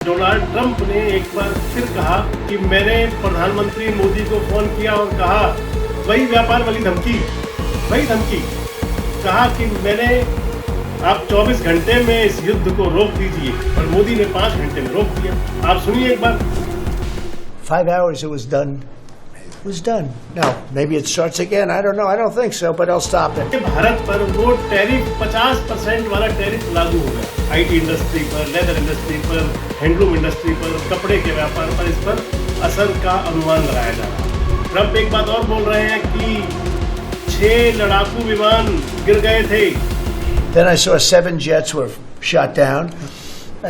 Donald Trump ने एक बार फिर कहा कि मैंने प्रधानमंत्री मोदी को फोन किया और कहा वही व्यापार वाली धमकी कहा कि मैंने आप 24 घंटे में इस युद्ध को रोक दीजिए और मोदी ने 5 घंटे में रोक दिया। आप सुनिए एक बार। 5 hours it was done. It was done. Now, maybe it starts again. I don't know. I don't think so, but I'll stop it. Bharat पर वो टैरिफ 50% वाला टैरिफ लागू हो गया। आईटी इंडस्ट्री पर, लेदर इंडस्ट्री पर, हैंडलूम इंडस्ट्री पर, कपड़े के व्यापार पर, इस पर असर का अनुमान लगाया जा रहा है। ट्रंप एक बात और बोल रहे हैं कि 6 लड़ाकू विमान गिर गए थे। Then I saw 7 jets were shot down.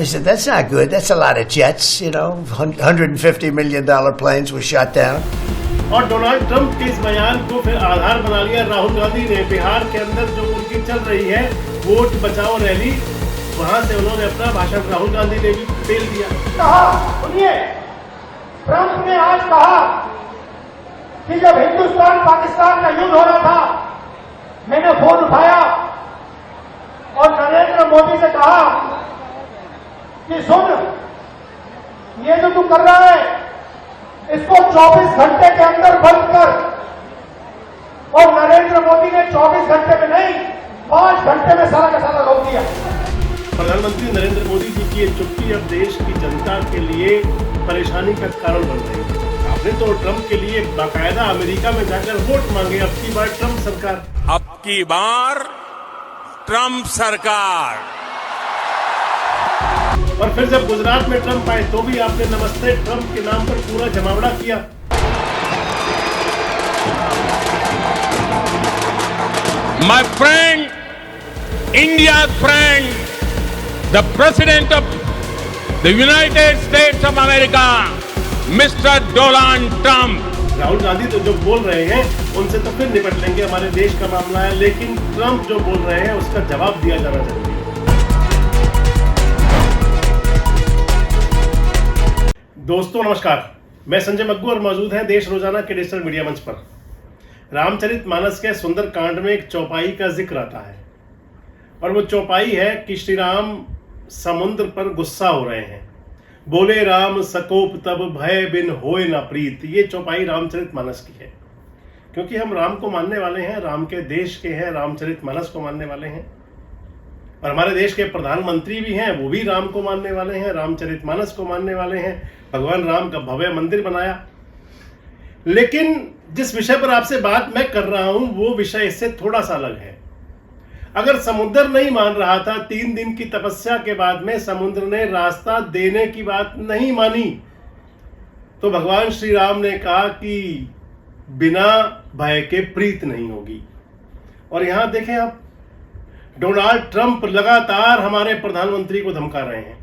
I said, that's not good. That's a lot of jets, you know. $150 million planes were shot down. और डोनाल्ड ट्रंप के इस बयान को फिर आधार बना लिया राहुल गांधी ने। बिहार के अंदर जो उनकी चल रही है वोट बचाओ रैली, वहां से उन्होंने अपना भाषण राहुल गांधी ने भी पेल दिया। सुनिए, ट्रंप ने आज कहा कि जब हिंदुस्तान पाकिस्तान का युद्ध हो रहा था, मैंने फोन उठाया और नरेंद्र मोदी से कहा कि सुन, ये जो तू कर रहा है इसको 24 घंटे के अंदर बंद कर। और नरेंद्र मोदी ने 24 घंटे में नहीं, 5 घंटे में सारा का सारा रोक दिया। प्रधानमंत्री नरेंद्र मोदी जी की ये चुप्पी अब देश की जनता के लिए परेशानी का कारण बन रही है। आपने तो ट्रंप के लिए बाकायदा अमेरिका में जाकर वोट मांगे। अब की बार ट्रंप सरकार, अब की बार ट्रंप सरकार। और फिर जब गुजरात में ट्रंप आए तो भी आपने नमस्ते ट्रंप के नाम पर पूरा जमावड़ा किया। My friend, India's friend, the President of the United States of America, Mr. Donald Trump. Rahul Gandhi तो जो बोल रहे हैं उनसे तो फिर निपट लेंगे, हमारे देश का मामला है, लेकिन ट्रंप जो बोल रहे हैं उसका जवाब दिया जाना चाहिए। दोस्तों नमस्कार, मैं संजय मग्गू और मौजूद है देश रोजाना के डिजिटल मीडिया मंच पर। रामचरितमानस के सुंदर कांड में एक चौपाई का जिक्र आता है और वो चौपाई है कि श्री राम समुद्र पर गुस्सा हो रहे हैं। बोले राम सकोप तब भय बिन होए न प्रीत। ये चौपाई रामचरितमानस की है, क्योंकि हम राम को मानने वाले हैं, राम के देश के हैं, रामचरितमानस को मानने वाले हैं। और हमारे देश के प्रधानमंत्री भी हैं, वो भी राम को मानने वाले हैं, रामचरितमानस को मानने वाले हैं। भगवान राम का भव्य मंदिर बनाया। लेकिन जिस विषय पर आपसे बात मैं कर रहा हूं वो विषय इससे थोड़ा सा अलग है। अगर समुद्र नहीं मान रहा था, 3 दिन की तपस्या के बाद में समुद्र ने रास्ता देने की बात नहीं मानी, तो भगवान श्री राम ने कहा कि बिना भय के प्रीत नहीं होगी। और यहां देखें आप, डोनाल्ड ट्रंप लगातार हमारे प्रधानमंत्री को धमका रहे हैं,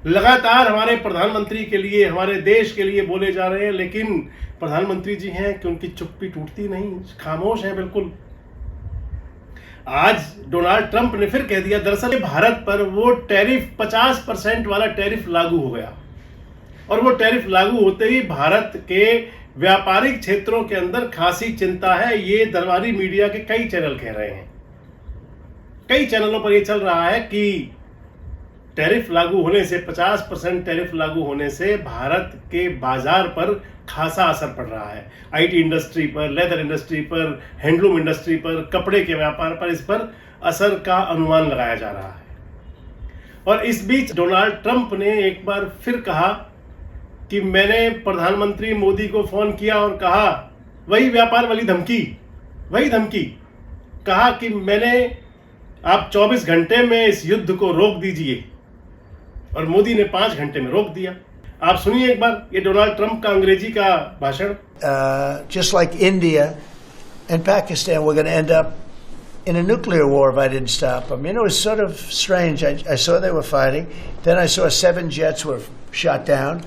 लगातार हमारे प्रधानमंत्री के लिए, हमारे देश के लिए बोले जा रहे हैं, लेकिन प्रधानमंत्री जी हैं कि उनकी चुप्पी टूटती नहीं, खामोश है बिल्कुल। आज डोनाल्ड ट्रंप ने फिर कह दिया, दरअसल भारत पर वो टैरिफ 50% वाला टैरिफ लागू हो गया। और वो टैरिफ लागू होते ही भारत के व्यापारिक क्षेत्रों के अंदर खासी चिंता है। ये दरबारी मीडिया के कई चैनल कह रहे हैं, कई चैनलों पर यह चल रहा है कि टैरिफ लागू होने से, 50% टैरिफ लागू होने से भारत के बाजार पर खासा असर पड़ रहा है। आईटी इंडस्ट्री पर, लेदर इंडस्ट्री पर, हैंडलूम इंडस्ट्री पर, कपड़े के व्यापार पर, इस पर असर का अनुमान लगाया जा रहा है। और इस बीच डोनाल्ड ट्रंप ने एक बार फिर कहा कि मैंने प्रधानमंत्री मोदी को फोन किया और कहा वही व्यापार वाली धमकी कहा कि मैंने आप 24 घंटे में इस युद्ध को रोक दीजिए और मोदी ने 5 घंटे में रोक दिया। आप सुनिए एक बार ये डोनाल्ड ट्रंप का अंग्रेजी का भाषण। Just like India and Pakistan, we're going to end up in a nuclear war if I didn't stop them. You know, it's sort of strange. I saw they were fighting. Then I saw 7 jets were shot down.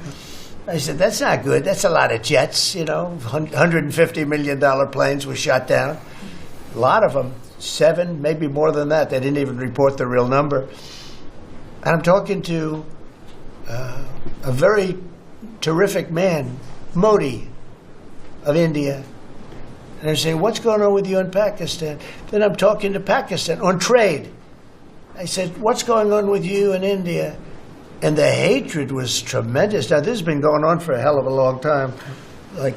I said, that's not good. That's a lot of jets, you know. $150 million planes were shot down. A lot of them. 7, maybe more than that. They didn't even report the real number. And I'm talking to a very terrific man, Modi of India. And I say, what's going on with you in Pakistan? Then I'm talking to Pakistan on trade. I said, what's going on with you in India? And the hatred was tremendous. Now, this has been going on for a hell of a long time, like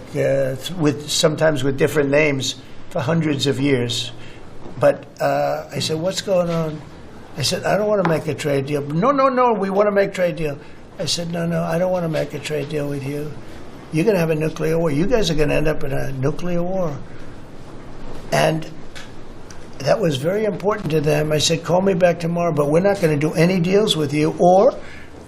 sometimes with different names for hundreds of years. But I said, what's going on? I said, I don't want to make a trade deal. No, we want to make trade deal. I said, no, I don't want to make a trade deal with you. You're going to have a nuclear war. You guys are going to end up in a nuclear war. And that was very important to them. I said, call me back tomorrow, but we're not going to do any deals with you, or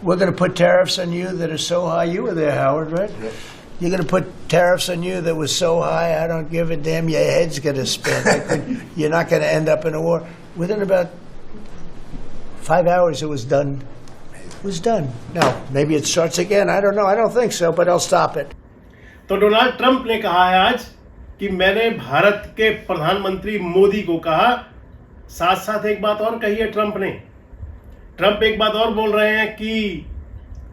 we're going to put tariffs on you that are so high. You were there, Howard, right? Yep. You're going to put tariffs on you that was so high, I don't give a damn, your head's going to spin. You're not going to end up in a war. Within about 5 hours, it was done. It was done. Now, maybe it starts again. I don't know. I don't think so, but I'll stop it. तो Donald Trump ने कहा है आज कि मैंने भारत के प्रधानमंत्री मोदी को कहा, साथ साथ एक बात और कही है ट्रंप ने। ट्रंप एक बात और बोल रहे हैं कि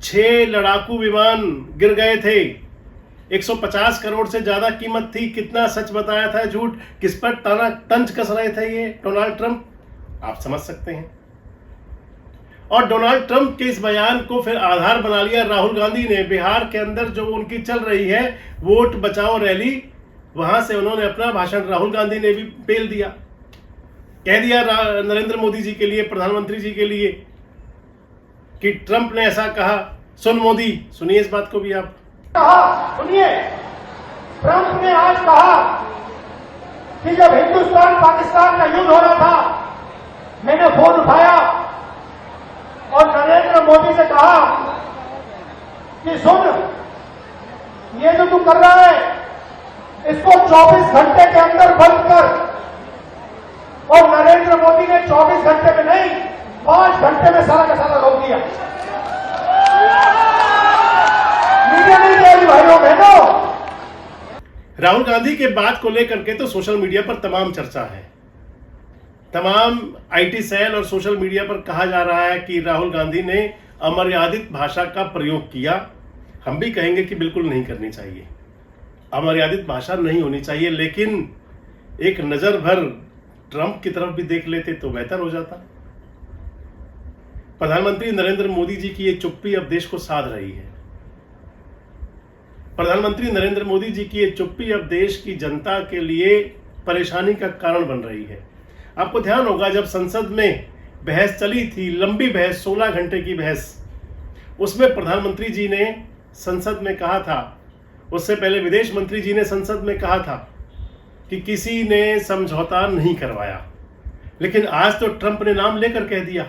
6 लड़ाकू विमान गिर गए थे, 150 करोड़ से ज्यादा कीमत थी। कितना सच बताया था, झूठ, किस पर तंज कस रहे थे ये डोनाल्ड ट्रंप, आप समझ सकते हैं। और डोनाल्ड ट्रंप के इस बयान को फिर आधार बना लिया राहुल गांधी ने। बिहार के अंदर जो उनकी चल रही है वोट बचाओ रैली, वहां से उन्होंने अपना भाषण राहुल गांधी ने भी पेल दिया, कह दिया नरेंद्र मोदी जी के लिए, प्रधानमंत्री जी के लिए, कि ट्रंप ने ऐसा कहा। सुन मोदी, सुनिए इस बात को भी आप। कहा, सुनिए, ट्रंप ने आज कहा कि जब हिंदुस्तान पाकिस्तान का युद्ध हो रहा था, मैंने फोन उठाया और नरेंद्र मोदी से कहा कि सुन, ये जो तू कर रहा है इसको 24 घंटे के अंदर बंद कर। और नरेंद्र मोदी ने 24 घंटे में नहीं, 5 घंटे में सारा का सारा रोक दिया। मीडिया नहीं जाएगी भाइयों बहनों। राहुल गांधी के बात को लेकर के तो सोशल मीडिया पर तमाम चर्चा है। तमाम आईटी सेल और सोशल मीडिया पर कहा जा रहा है कि राहुल गांधी ने अमर्यादित भाषा का प्रयोग किया। हम भी कहेंगे कि बिल्कुल नहीं करनी चाहिए, अमर्यादित भाषा नहीं होनी चाहिए, लेकिन एक नजर भर ट्रंप की तरफ भी देख लेते तो बेहतर हो जाता। प्रधानमंत्री नरेंद्र मोदी जी की ये चुप्पी अब देश को साध रही है। प्रधानमंत्री नरेंद्र मोदी जी की ये चुप्पी अब देश की जनता के लिए परेशानी का कारण बन रही है। आपको ध्यान होगा, जब संसद में बहस चली थी, लंबी बहस, 16 घंटे की बहस, उसमें प्रधानमंत्री जी ने संसद में कहा था, उससे पहले विदेश मंत्री जी ने संसद में कहा था कि किसी ने समझौता नहीं करवाया। लेकिन आज तो ट्रंप ने नाम लेकर कह दिया।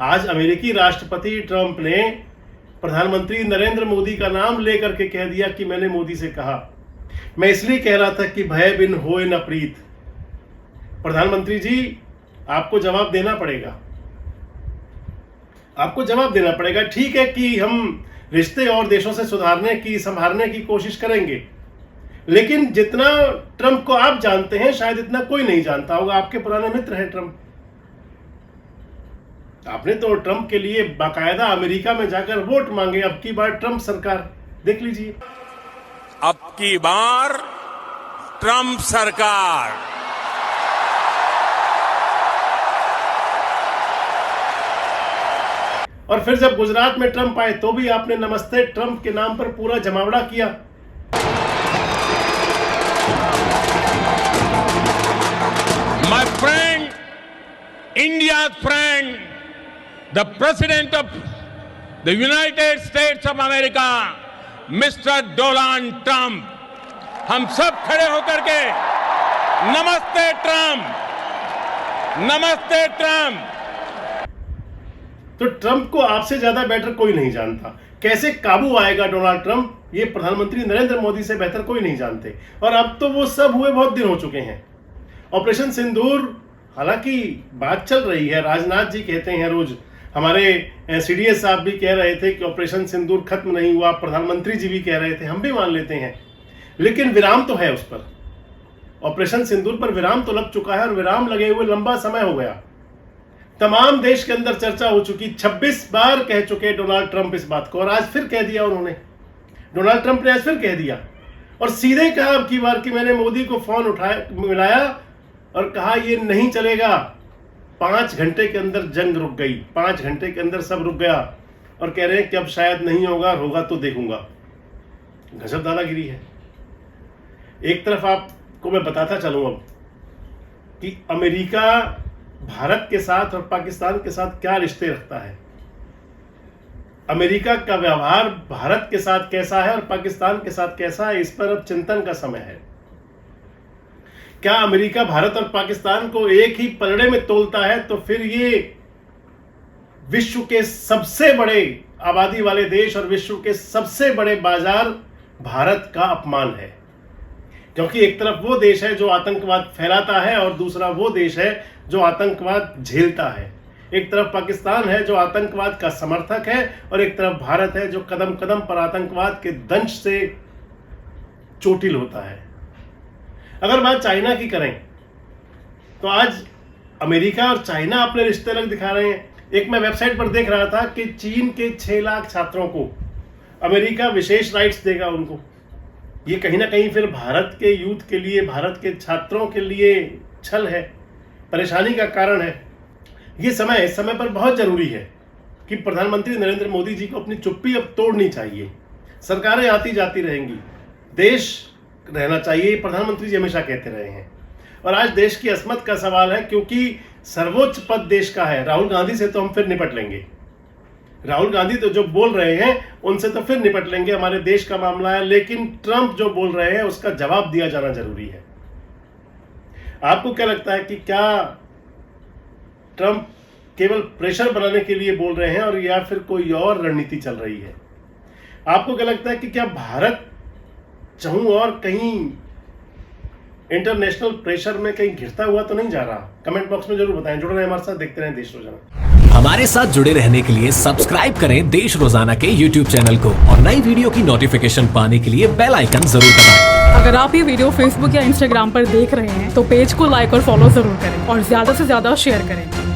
आज अमेरिकी राष्ट्रपति ट्रंप ने प्रधानमंत्री नरेंद्र मोदी का नाम लेकर के कह दिया कि मैंने मोदी से कहा, मैं इसलिए कह रहा था कि भय बिन होए न प्रीत। प्रधानमंत्री जी, आपको जवाब देना पड़ेगा, आपको जवाब देना पड़ेगा। ठीक है कि हम रिश्ते और देशों से सुधारने की, संभालने की कोशिश करेंगे, लेकिन जितना ट्रंप को आप जानते हैं शायद इतना कोई नहीं जानता होगा। आपके पुराने मित्र हैं ट्रंप। आपने तो ट्रंप के लिए बाकायदा अमेरिका में जाकर वोट मांगे। अब की बार ट्रंप सरकार, देख लीजिए, अब की बार ट्रंप सरकार। और फिर जब गुजरात में ट्रंप आए तो भी आपने नमस्ते ट्रंप के नाम पर पूरा जमावड़ा किया। My friend, India's friend, the President of the United States of America, Mr. Donald Trump, हम सब खड़े होकर के नमस्ते ट्रंप, नमस्ते ट्रंप। तो ट्रंप को आपसे ज्यादा बेटर कोई नहीं जानता। कैसे काबू आएगा डोनाल्ड ट्रंप, ये प्रधानमंत्री नरेंद्र मोदी से बेहतर कोई नहीं जानते। और अब तो वो सब हुए बहुत दिन हो चुके हैं। ऑपरेशन सिंदूर, हालांकि बात चल रही है, राजनाथ जी कहते हैं रोज, हमारे सीडीएस साहब भी कह रहे थे कि ऑपरेशन सिंदूर खत्म नहीं हुआ, प्रधानमंत्री जी भी कह रहे थे, हम भी मान लेते हैं, लेकिन विराम तो है उस पर। ऑपरेशन सिंदूर पर विराम तो लग चुका है और विराम लगे हुए लंबा समय हो गया। तमाम देश के अंदर चर्चा हो चुकी, 26 बार कह चुके डोनाल्ड ट्रंप इस बात को, और आज फिर कह दिया उन्होंने। डोनाल्ड ट्रंप ने आज फिर कह दिया और सीधे कहा अब की बार कि मैंने मोदी को फोन उठाया, मिलाया और कहा ये नहीं चलेगा। 5 घंटे के अंदर जंग रुक गई, 5 घंटे के अंदर सब रुक गया। और कह रहे हैं कि अब शायद नहीं होगा, होगा तो देखूंगा। गजब दादागिरी है। एक तरफ आपको मैं बताता चलूं अब कि अमेरिका भारत के साथ और पाकिस्तान के साथ क्या रिश्ते रखता है, अमेरिका का व्यवहार भारत के साथ कैसा है और पाकिस्तान के साथ कैसा है, इस पर अब चिंतन का समय है। क्या अमेरिका भारत और पाकिस्तान को एक ही पलड़े में तोलता है तो फिर ये विश्व के सबसे बड़े आबादी वाले देश और विश्व के सबसे बड़े बाजार भारत का अपमान है। क्योंकि एक तरफ वो देश है जो आतंकवाद फैलाता है और दूसरा वो देश है जो आतंकवाद झेलता है। एक तरफ पाकिस्तान है जो आतंकवाद का समर्थक है और एक तरफ भारत है जो कदम कदम पर आतंकवाद के दंश से चोटिल होता है। अगर बात चाइना की करें तो आज अमेरिका और चाइना अपने रिश्ते अलग दिखा रहे हैं। एक मैं वेबसाइट पर देख रहा था कि चीन के 6 लाख छात्रों को अमेरिका विशेष राइट्स देगा उनको। ये कहीं ना कहीं फिर भारत के यूथ के लिए, भारत के छात्रों के लिए छल है, परेशानी का कारण है। ये समय इस समय पर बहुत जरूरी है कि प्रधानमंत्री नरेंद्र मोदी जी को अपनी चुप्पी अब तोड़नी चाहिए। सरकारें आती जाती रहेंगी, देश रहना चाहिए, प्रधानमंत्री जी हमेशा कहते रहे हैं। और आज देश की असमत का सवाल है क्योंकि सर्वोच्च पद देश का है। राहुल गांधी से तो हम फिर निपट लेंगे, राहुल गांधी तो जो बोल रहे हैं उनसे तो फिर निपट लेंगे, हमारे देश का मामला है। लेकिन ट्रंप जो बोल रहे हैं उसका जवाब दिया जाना जरूरी है। आपको क्या लगता है कि क्या ट्रंप केवल प्रेशर बनाने के लिए बोल रहे हैं और या फिर कोई और रणनीति चल रही है? आपको क्या लगता है कि क्या भारत चाहूं और कहीं इंटरनेशनल प्रेशर में कहीं घिरता हुआ तो नहीं जा रहा? कमेंट बॉक्स में जरूर बताएं। जुड़े रहें हमारे साथ, देखते रहें देश रोजाना। हमारे साथ जुड़े रहने के लिए सब्सक्राइब करें देश रोजाना के YouTube चैनल को और नई वीडियो की नोटिफिकेशन पाने के लिए बेल आइकन जरूर दबाएं। अगर आप ये वीडियो Facebook या Instagram पर देख रहे हैं तो पेज को लाइक और फॉलो जरूर करें और ज्यादा से ज्यादा शेयर करें।